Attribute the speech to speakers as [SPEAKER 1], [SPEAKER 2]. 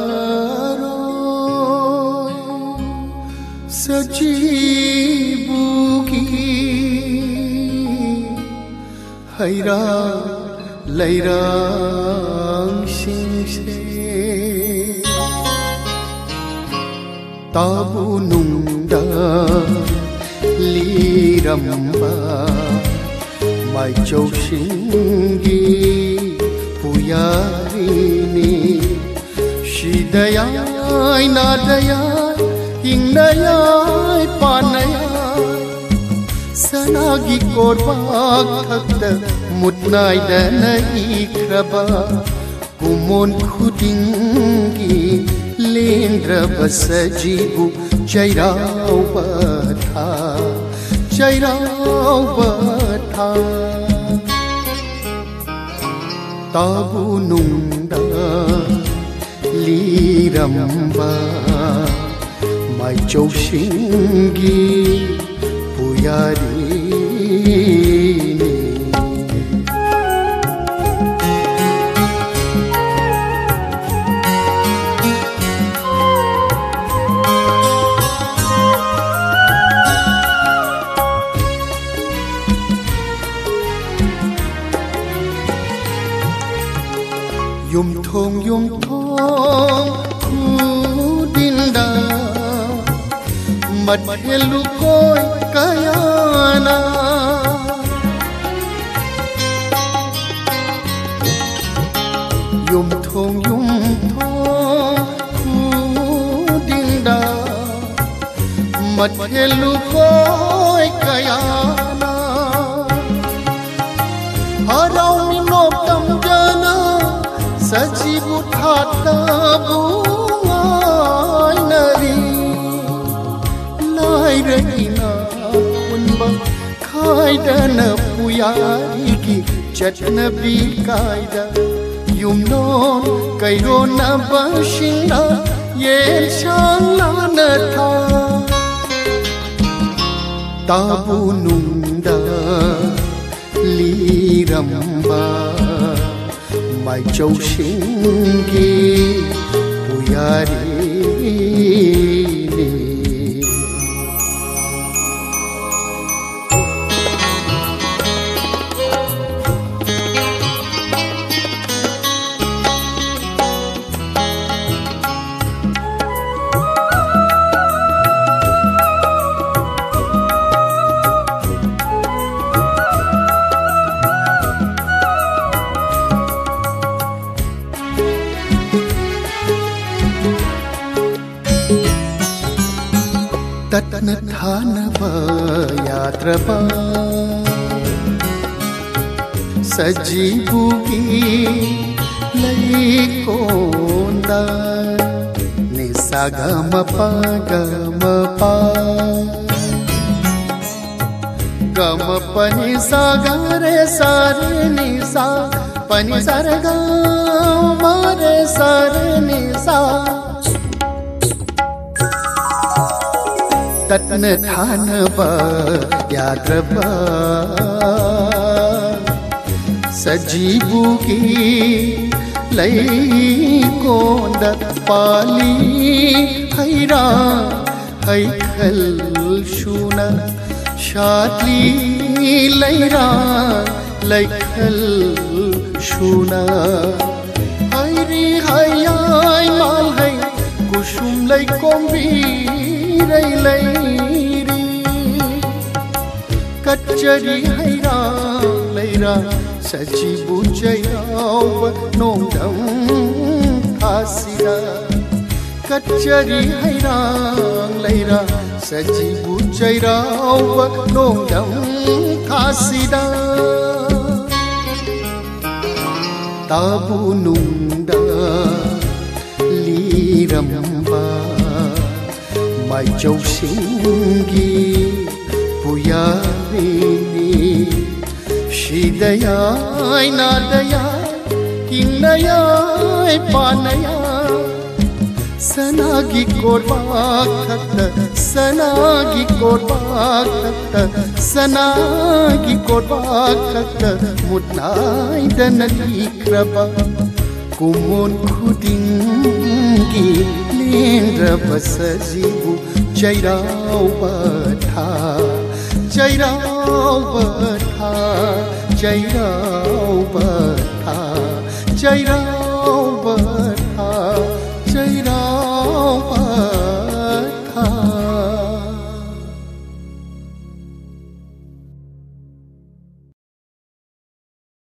[SPEAKER 1] Panairaro sajibuki haira lairang singse tabu nungda liramba mai châu shingi Puyarini Shidayai Nadayai Hingnayai Panayai Sanagi Korbak Thakta Mutnai Dana Ikraba Kumon Khudingi Lendra Basajibu Jairau Batha Jairau Batha Tabu nungda liramba mai châu shingi puyarini Yum thong khu dinda mat helu koi kayana Yum thong khu dinda mat helu koi kayana Harau ni nop tam jana Sajibu thata bungai nari Lai rahina kunba Kaida puyari ki chatna bi kaida Yum non kairo na bashinda Yen shangla na tha Tabu nunda liramba Mai châu shingi puyarini Tatna thana ba yatra ba sajibugi lai konda nisagama pa gama pani sagare sare nisa pani sarga mare sare nisa Tatna thana ba yatra ba sajibugi lai konda pali haira haikhal shuna shatli laira laikhal shuna hairi hayai mal hai kushum lai kombi rai lairi kachari haira laira sajibu jayaw nongdam hasira kachari haira laira sajibu jairaw nongdam hasira tabu nungda liramba mai châu shingi puyari Hridayai nadayai Kinayai panayai Sanagi korbak thakta Sanagi korbak thakta Sanagi korbak thakta Mutnai danali kraba Kumon khudingi lendra basajibu Chairau batha Chairau batha Chairau batha Chairau